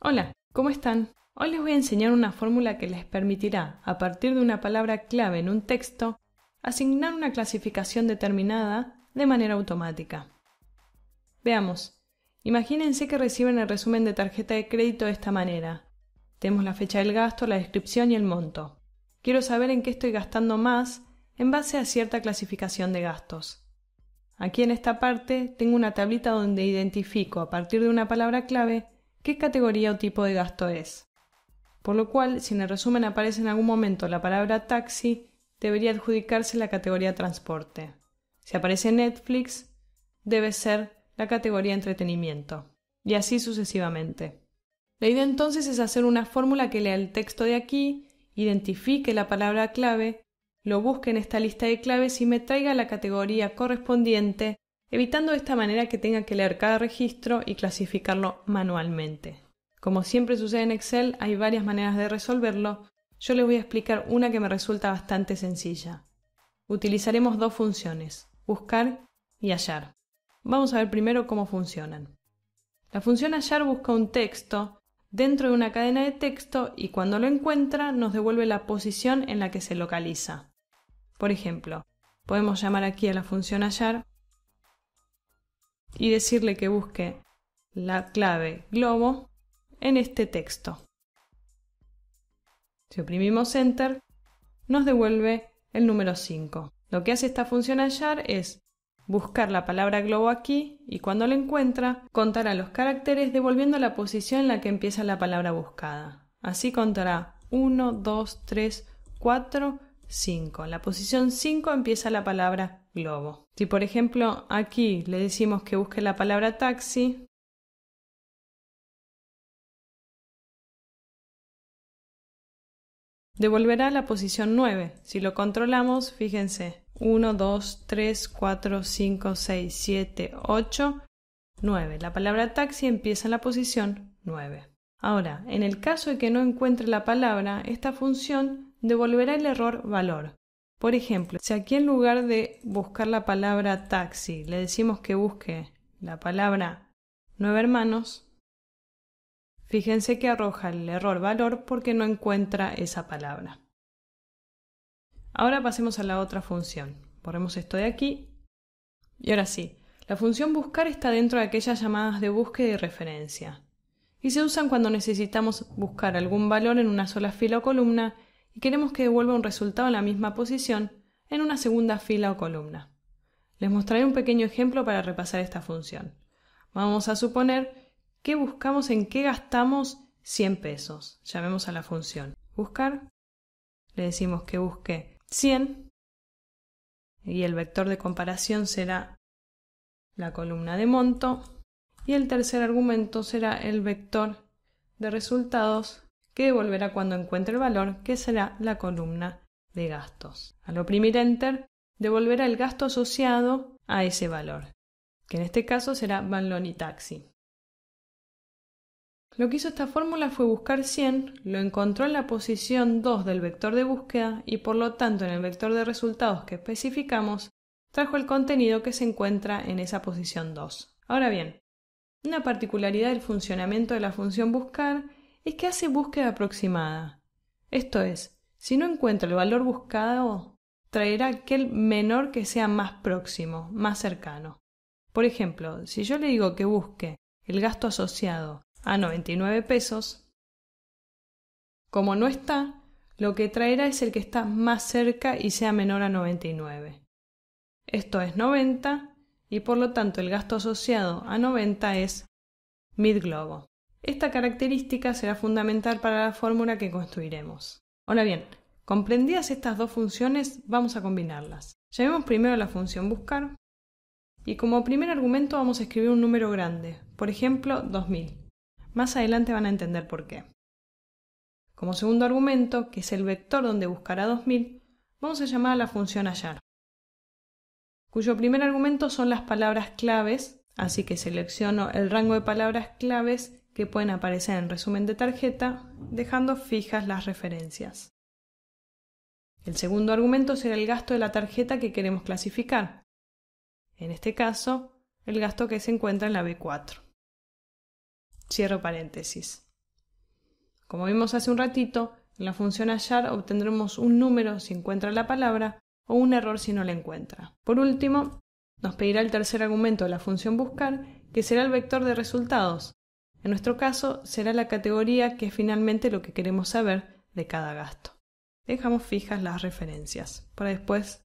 Hola, ¿cómo están? Hoy les voy a enseñar una fórmula que les permitirá, a partir de una palabra clave en un texto, asignar una clasificación determinada de manera automática. Veamos. Imagínense que reciben el resumen de tarjeta de crédito de esta manera. Tenemos la fecha del gasto, la descripción y el monto. Quiero saber en qué estoy gastando más en base a cierta clasificación de gastos. Aquí en esta parte tengo una tablita donde identifico a partir de una palabra clave qué categoría o tipo de gasto es. Por lo cual, si en el resumen aparece en algún momento la palabra taxi, debería adjudicarse la categoría transporte. Si aparece Netflix, debe ser la categoría entretenimiento. Y así sucesivamente. La idea entonces es hacer una fórmula que lea el texto de aquí, identifique la palabra clave, lo busque en esta lista de claves y me traiga la categoría correspondiente, evitando de esta manera que tenga que leer cada registro y clasificarlo manualmente. Como siempre sucede en Excel, hay varias maneras de resolverlo. Yo les voy a explicar una que me resulta bastante sencilla. Utilizaremos dos funciones, buscar y hallar. Vamos a ver primero cómo funcionan. La función hallar busca un texto dentro de una cadena de texto y cuando lo encuentra nos devuelve la posición en la que se localiza. Por ejemplo, podemos llamar aquí a la función hallar y decirle que busque la clave globo en este texto. Si oprimimos Enter, nos devuelve el número 5. Lo que hace esta función hallar es buscar la palabra globo aquí y cuando la encuentra, contará los caracteres devolviendo la posición en la que empieza la palabra buscada. Así contará 1, 2, 3, 4, 5. En la posición 5 empieza la palabra globo. Si por ejemplo aquí le decimos que busque la palabra taxi, devolverá la posición 9. Si lo controlamos, fíjense, 1, 2, 3, 4, 5, 6, 7, 8, 9. La palabra taxi empieza en la posición 9. Ahora, en el caso de que no encuentre la palabra, esta función devolverá el error valor. Por ejemplo, si aquí en lugar de buscar la palabra taxi le decimos que busque la palabra 9 hermanos, fíjense que arroja el error valor porque no encuentra esa palabra. Ahora pasemos a la otra función. Borremos esto de aquí. Y ahora sí, la función buscar está dentro de aquellas llamadas de búsqueda y referencia. Y se usan cuando necesitamos buscar algún valor en una sola fila o columna y queremos que devuelva un resultado en la misma posición en una segunda fila o columna. Les mostraré un pequeño ejemplo para repasar esta función. Vamos a suponer que buscamos en qué gastamos 100 pesos. Llamemos a la función buscar, le decimos que busque 100 y el vector de comparación será la columna de monto y el tercer argumento será el vector de resultados que devolverá cuando encuentre el valor, que será la columna de gastos. Al oprimir Enter, devolverá el gasto asociado a ese valor, que en este caso será Banloni Taxi. Lo que hizo esta fórmula fue buscar 100, lo encontró en la posición 2 del vector de búsqueda y por lo tanto en el vector de resultados que especificamos, trajo el contenido que se encuentra en esa posición 2. Ahora bien, una particularidad del funcionamiento de la función buscar es que hace búsqueda aproximada. Esto es, si no encuentra el valor buscado, traerá aquel menor que sea más próximo, más cercano. Por ejemplo, si yo le digo que busque el gasto asociado a 99 pesos, como no está, lo que traerá es el que está más cerca y sea menor a 99. Esto es 90 y por lo tanto el gasto asociado a 90 es mid-globo. Esta característica será fundamental para la fórmula que construiremos. Ahora bien, comprendidas estas dos funciones, vamos a combinarlas. Llamemos primero a la función buscar y como primer argumento vamos a escribir un número grande, por ejemplo 2000. Más adelante van a entender por qué. Como segundo argumento, que es el vector donde buscará 2000, vamos a llamar a la función hallar, cuyo primer argumento son las palabras claves, así que selecciono el rango de palabras claves que pueden aparecer en resumen de tarjeta, dejando fijas las referencias. El segundo argumento será el gasto de la tarjeta que queremos clasificar. En este caso, el gasto que se encuentra en la B4. Cierro paréntesis. Como vimos hace un ratito, en la función hallar obtendremos un número si encuentra la palabra o un error si no la encuentra. Por último, nos pedirá el tercer argumento de la función buscar, que será el vector de resultados. En nuestro caso, será la categoría que es finalmente lo que queremos saber de cada gasto. Dejamos fijas las referencias para después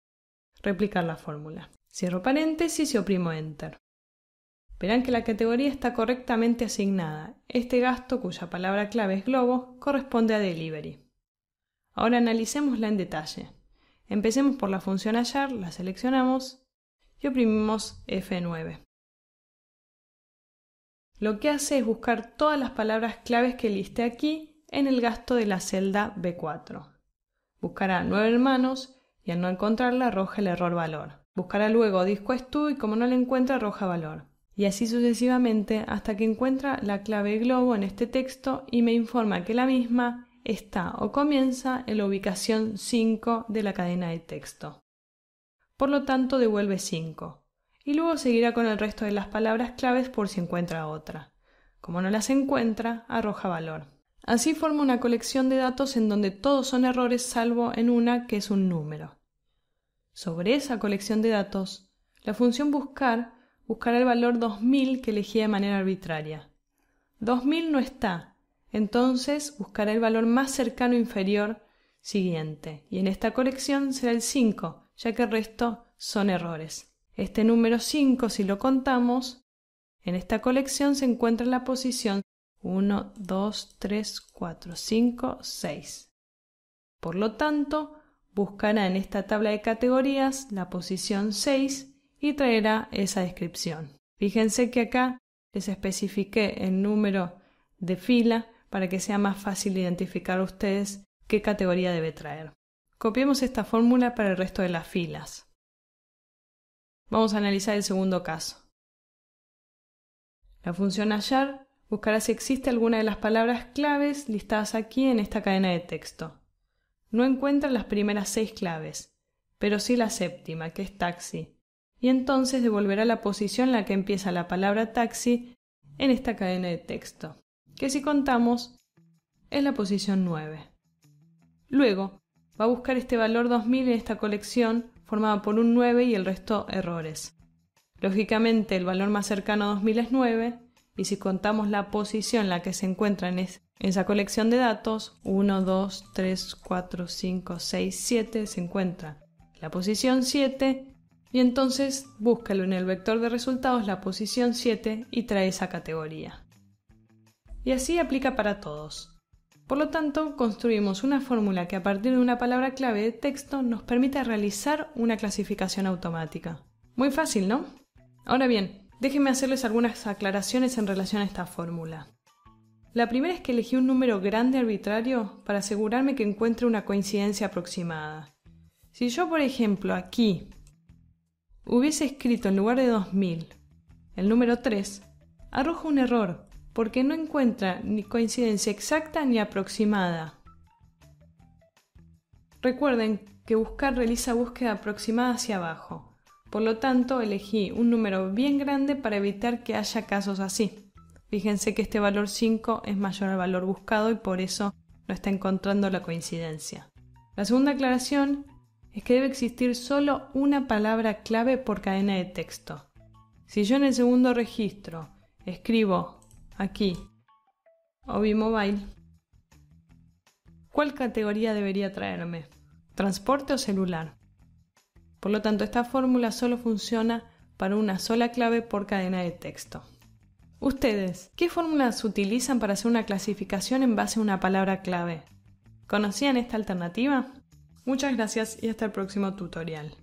replicar la fórmula. Cierro paréntesis y oprimo Enter. Verán que la categoría está correctamente asignada. Este gasto, cuya palabra clave es globo, corresponde a Delivery. Ahora analicémosla en detalle. Empecemos por la función hallar, la seleccionamos y oprimimos F9. Lo que hace es buscar todas las palabras claves que listé aquí en el gasto de la celda B4. Buscará 9 hermanos y al no encontrarla arroja el error valor. Buscará luego disco estu y como no la encuentra arroja valor. Y así sucesivamente hasta que encuentra la clave globo en este texto y me informa que la misma está o comienza en la ubicación 5 de la cadena de texto. Por lo tanto devuelve 5. Y luego seguirá con el resto de las palabras claves por si encuentra otra. Como no las encuentra, arroja valor. Así forma una colección de datos en donde todos son errores salvo en una que es un número. Sobre esa colección de datos, la función buscar buscará el valor 2000 que elegí de manera arbitraria. 2000 no está, entonces buscará el valor más cercano inferior siguiente, y en esta colección será el 5, ya que el resto son errores. Este número 5, si lo contamos, en esta colección se encuentra en la posición 1, 2, 3, 4, 5, 6. Por lo tanto, buscará en esta tabla de categorías la posición 6 y traerá esa descripción. Fíjense que acá les especifiqué el número de fila para que sea más fácil identificar a ustedes qué categoría debe traer. Copiemos esta fórmula para el resto de las filas. Vamos a analizar el segundo caso. La función hallar buscará si existe alguna de las palabras claves listadas aquí en esta cadena de texto. No encuentra las primeras 6 claves, pero sí la séptima, que es taxi, y entonces devolverá la posición en la que empieza la palabra taxi en esta cadena de texto, que si contamos es la posición 9. Luego va a buscar este valor 2000 en esta colección formada por un 9 y el resto errores. Lógicamente el valor más cercano a 2000 es 9, y si contamos la posición en la que se encuentra en esa colección de datos, 1, 2, 3, 4, 5, 6, 7, se encuentra la posición 7, y entonces búscalo en el vector de resultados la posición 7 y trae esa categoría. Y así aplica para todos. Por lo tanto, construimos una fórmula que a partir de una palabra clave de texto nos permite realizar una clasificación automática. Muy fácil, ¿no? Ahora bien, déjenme hacerles algunas aclaraciones en relación a esta fórmula. La primera es que elegí un número grande arbitrario para asegurarme que encuentre una coincidencia aproximada. Si yo, por ejemplo, aquí hubiese escrito en lugar de 2000 el número 3, arroja un error, porque no encuentra ni coincidencia exacta ni aproximada. Recuerden que buscar realiza búsqueda aproximada hacia abajo. Por lo tanto, elegí un número bien grande para evitar que haya casos así. Fíjense que este valor 5 es mayor al valor buscado y por eso no está encontrando la coincidencia. La segunda aclaración es que debe existir solo una palabra clave por cadena de texto. Si yo en el segundo registro escribo aquí Obi Mobile, ¿cuál categoría debería traerme? ¿Transporte o celular? Por lo tanto, esta fórmula solo funciona para una sola clave por cadena de texto. Ustedes, ¿qué fórmulas utilizan para hacer una clasificación en base a una palabra clave? ¿Conocían esta alternativa? Muchas gracias y hasta el próximo tutorial.